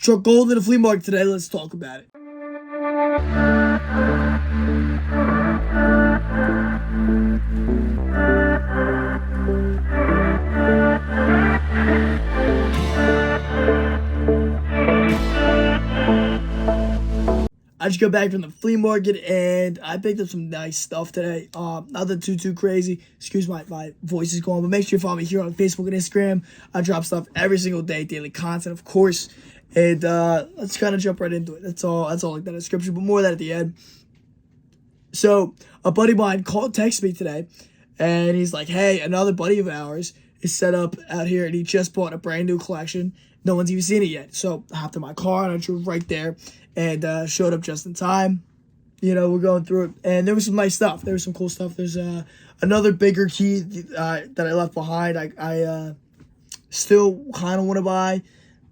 Struck gold in the flea market today. Let's talk about it. I just got back from the flea market and I picked up some nice stuff today. Nothing too crazy. Excuse my voice is going, but make sure you follow me here on Facebook and Instagram. I drop stuff every single day, daily content, of course. And let's kind of jump right into it. That's all like that description, but more of that at the end. So a buddy of mine texted me today, and he's like, "Hey, another buddy of ours is set up out here, and he just bought a brand new collection. No one's even seen it yet." So I hopped in my car and I drove right there, and showed up just in time. You know, we're going through it, and there was some nice stuff. There was some cool stuff. There's another bigger key that I left behind. I still kind of want to buy,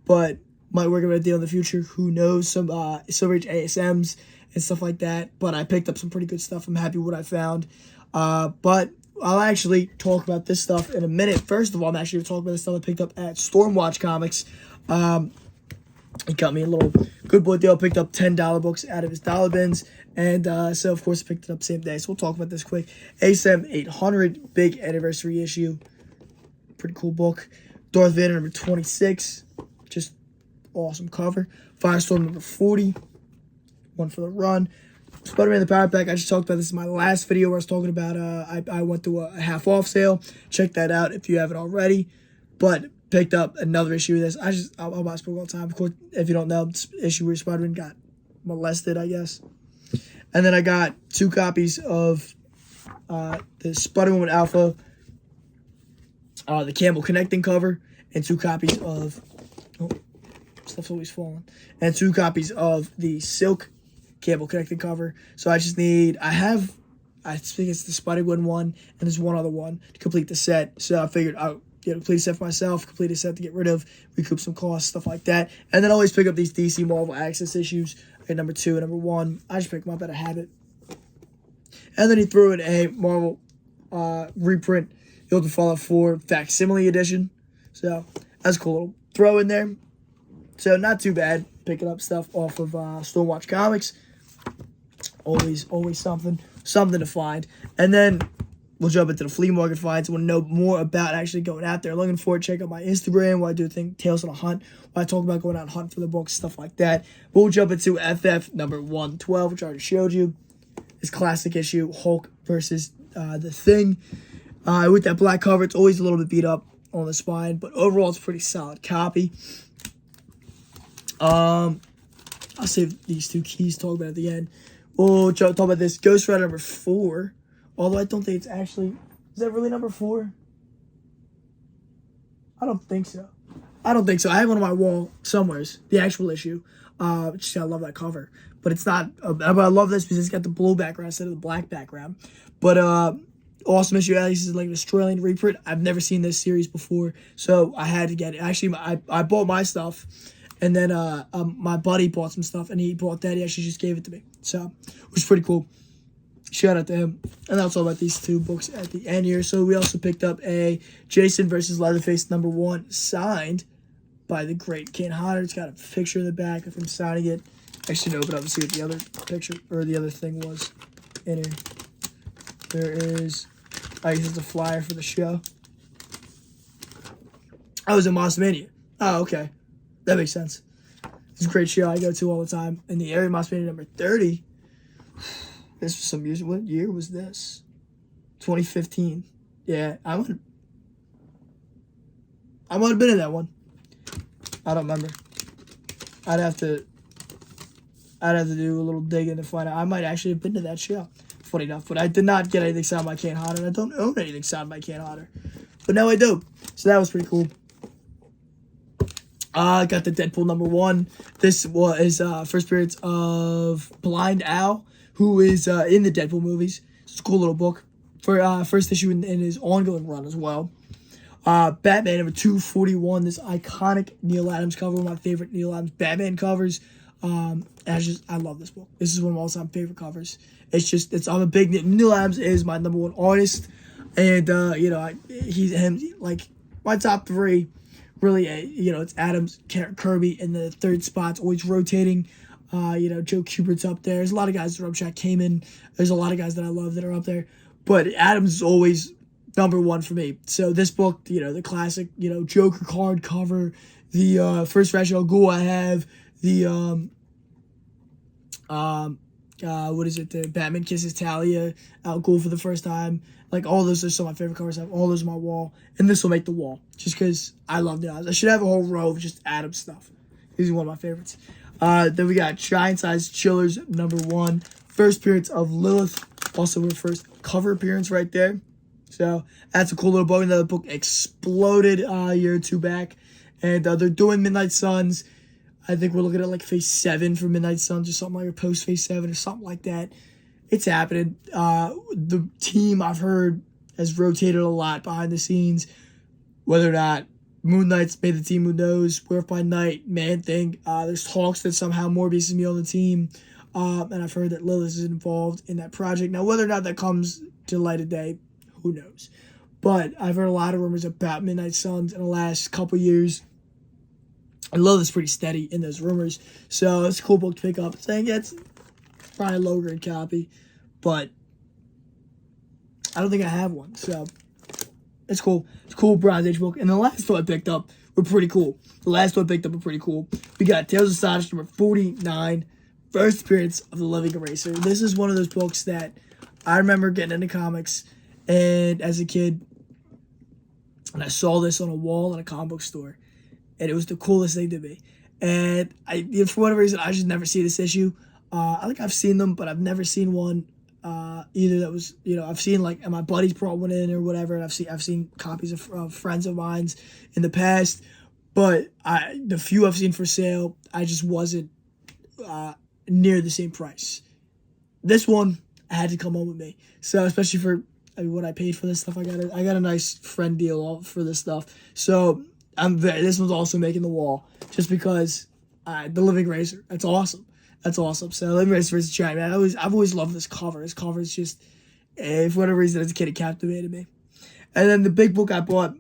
but might work out a deal in the future. Who knows? Some Silver Age ASMs and stuff like that. But I picked up some pretty good stuff. I'm happy with what I found. But I'll actually talk about this stuff in a minute. First of all, I'm actually going to talk about the stuff I picked up at Stormwatch Comics. He got me a little good boy deal. Picked up $10 books out of his dollar bins. And so, of course, I picked it up same day. So we'll talk about this quick. ASM 800, big anniversary issue. Pretty cool book. Darth Vader number 26. Just awesome cover. Firestorm number 40. One for the run. Spider-Man the Power Pack. I just talked about this in my last video where I was talking about I went through a half off sale. Check that out if you haven't already. But picked up another issue of this. I'll buy this book all the time. Of course, if you don't know, this issue where Spider-Man got molested, I guess. And then I got 2 copies of the Spider-Woman Alpha, the Campbell Connecting cover, and 2 copies of stuff's always falling. And 2 copies of the Silk Campbell Connecting cover. So I just need, I think it's the Spider-Gwen one, and there's one other one to complete the set. So I figured I'll get a complete set for myself, complete a set to get rid of, recoup some costs, stuff like that. And then always pick up these DC Marvel Access issues. I got number 2 and number 1. I just pick them up out of habit. And then he threw in a Marvel reprint, The Ultimate Fallout 4 Facsimile Edition. So that's a cool little throw in there. So not too bad picking up stuff off of Stormwatch Comics. Always something to find. And then we'll jump into the flea market finds. Want to know more about actually going out there, looking for it, check out my Instagram where I do Tales on a Hunt, where I talk about going out and hunting for the books, stuff like that. We'll jump into FF number 112, which I already showed you. This classic issue, Hulk versus the Thing. With that black cover, it's always a little bit beat up on the spine, but overall it's a pretty solid copy. I'll save these 2 keys to talk about at the end. We'll talk about this Ghost Rider number 4. Although I don't think it's actually... Is that really number 4? I don't think so. I have one on my wall somewheres. The actual issue. I love that cover. But it's not... but I love this because it's got the blue background instead of the black background. But awesome issue. This is like an Australian reprint. I've never seen this series before. So I had to get it. Actually, I bought my stuff. And then my buddy bought some stuff, and he bought that. He actually just gave it to me. So it was pretty cool. Shout out to him. And that's all about these 2 books at the end here. So we also picked up a Jason versus Leatherface number 1 signed by the great Kane Hodder. It's got a picture in the back of him signing it. Actually, no, but I'll see what the other picture or the other thing was in here. There is, I guess it's a flyer for the show. I was in Moss Mania. Oh, okay. That makes sense. It's a great show I go to all the time. In the area, Moss Mania number 30. This was some years. What year was this? 2015. Yeah, I might have been in that one. I don't remember. I'd have to do a little digging to find out. I might actually have been to that show. Funny enough, but I did not get anything signed by Kane Hodder, and I don't own anything signed by Kane Hodder. But now I do. So that was pretty cool. I got the Deadpool number 1. This was first appearance of Blind Al, who is in the Deadpool movies. It's a cool little book for first issue in his ongoing run as well. Batman number 241. This iconic Neil Adams cover, one of my favorite Neil Adams Batman covers. I love this book. This is one of my all-time favorite covers. I'm a big Neil Adams is my number 1 artist, and he's my top 3 really, it's Adams, Kirby in the third spot's always rotating. Joe Kubert's up there. There's a lot of guys that are up. Jack Kamen. There's a lot of guys that I love that are up there. But Adams is always number one for me. So this book, the classic, Joker card cover, the first Ra's al Ghul I have, the what is it? The Batman kisses Talia Al Ghul for the first time. Like, all those are some of my favorite covers. I have all those on my wall, and this will make the wall just because I love the odds. I should have a whole row of just Adam stuff. These are one of my favorites. Then we got Giant Size Chillers #1, first appearance of Lilith, also her first cover appearance right there. So that's a cool little book. Another book exploded a year or two back, and they're doing Midnight Suns. I think we're looking at like phase 7 for Midnight Suns or something like, or post phase 7 or something like that. It's happening. The team, I've heard, has rotated a lot behind the scenes. Whether or not Moon Knight's made the team, who knows? Werewolf by Night, Man Thing. There's talks that somehow Morbius is me on the team. And I've heard that Lilith is involved in that project. Now, whether or not that comes to light of day, who knows? But I've heard a lot of rumors about Midnight Suns in the last couple years. And Lilith's pretty steady in those rumors. So it's a cool book to pick up. Saying it's probably a low grade copy, but I don't think I have one. So it's cool. It's a cool Bronze Age book. And the last two I picked up were pretty cool. We got Tales of Astonish #49, first appearance of the Living Eraser. This is one of those books that I remember getting into comics, and as a kid, and I saw this on a wall in a comic book store, and it was the coolest thing to me. And for whatever reason, I just never see this issue. I think I've seen them, but I've never seen one either that was, I've seen, like, and my buddies brought one in or whatever, and I've seen copies of friends of mine's in the past, but the few I've seen for sale, I just wasn't near the same price. This one had to come home with me. So especially for what I paid for this stuff, I got a nice friend deal for this stuff. So this one's also making the wall just because the Living Eraser. That's awesome. So Living Eraser vs. Giant Man. I've always loved this cover. This cover is just, for whatever reason, as a kid, it captivated me. And then the big book I bought,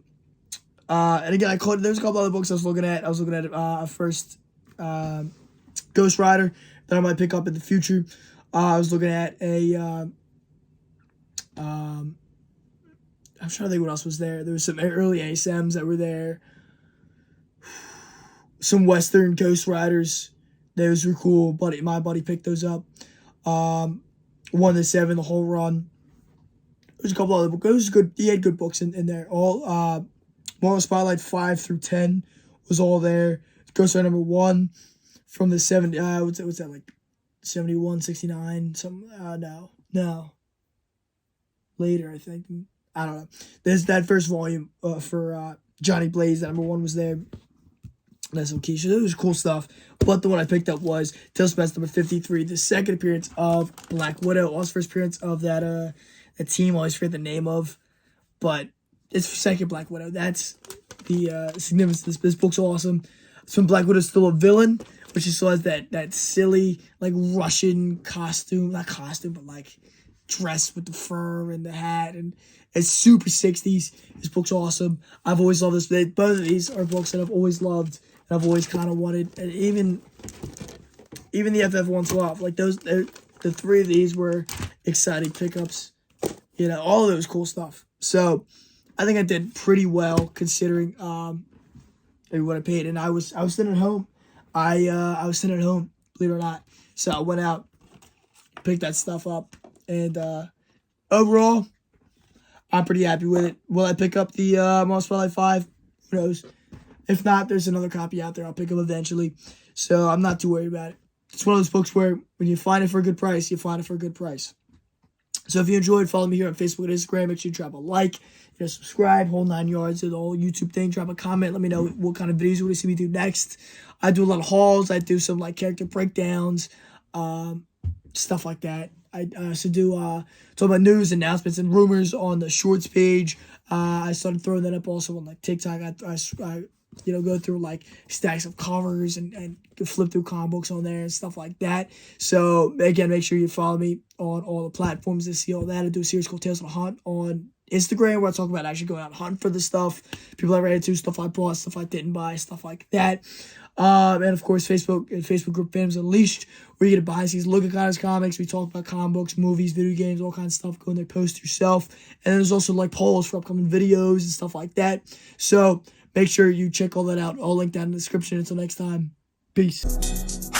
and again, there's a couple other books I was looking at. I was looking at first Ghost Rider that I might pick up in the future. I was looking at I'm trying to think what else was there. There was some early ASMs that were there. Some Western Ghost Riders. Those were cool. My buddy picked those up. 1 to 7, the whole run. There's a couple other books. It was good. He had good books in there. All Marvel Spotlight 5 through 10 was all there. Ghost Rider #1 from the 70. What's that, like 71, 69? Some no. Later, I think. I don't know. There's that first volume for Johnny Blaze. That #1 was there. That's some key shit. It was cool stuff. But the one I picked up was Tales of Astonish #53, the second appearance of Black Widow. Also first appearance of that team I always forget the name of. But it's second Black Widow. That's the significance. This book's awesome. It's when Black Widow's still a villain, but she still has that silly, like, Russian costume. Not costume, but like dress with the fur and the hat, and it's super 60s. This book's awesome. I've always loved this. Both of these are books that I've always loved and I've always kind of wanted. And even the FF112, like the 3 of these were exciting pickups. All of those cool stuff. So I think I did pretty well considering what I paid. And I was sitting at home. I was sitting at home, believe it or not. So I went out, picked that stuff up, and overall, I'm pretty happy with it. Will I pick up the Marvel Spotlight 5? Who knows? If not, there's another copy out there. I'll pick up eventually. So I'm not too worried about it. It's one of those books where when you find it for a good price, you find it for a good price. So if you enjoyed, follow me here on Facebook and Instagram. Make sure you drop a like, subscribe, whole 9 yards of the whole YouTube thing. Drop a comment. Let me know what kind of videos you want to see me do next. I do a lot of hauls. I do some, like, character breakdowns, stuff like that. I also do talk about news, announcements, and rumors on the Shorts page. I started throwing that up also on, like, TikTok. I go through, like, stacks of covers and flip through comic books on there and stuff like that. So, again, make sure you follow me on all the platforms to see all that. I do a series called Tales of the Hunt on Instagram, where I talk about actually going out hunting for the stuff, people I ran into, stuff I bought, stuff I didn't buy, stuff like that. And of course, Facebook group Fandoms Unleashed, where you get a behind the scenes look at guys' comics. We talk about comic books, movies, video games, all kinds of stuff. Go in there, post yourself. And then there's also like polls for upcoming videos and stuff like that. So make sure you check all that out. All linked down in the description. Until next time, peace.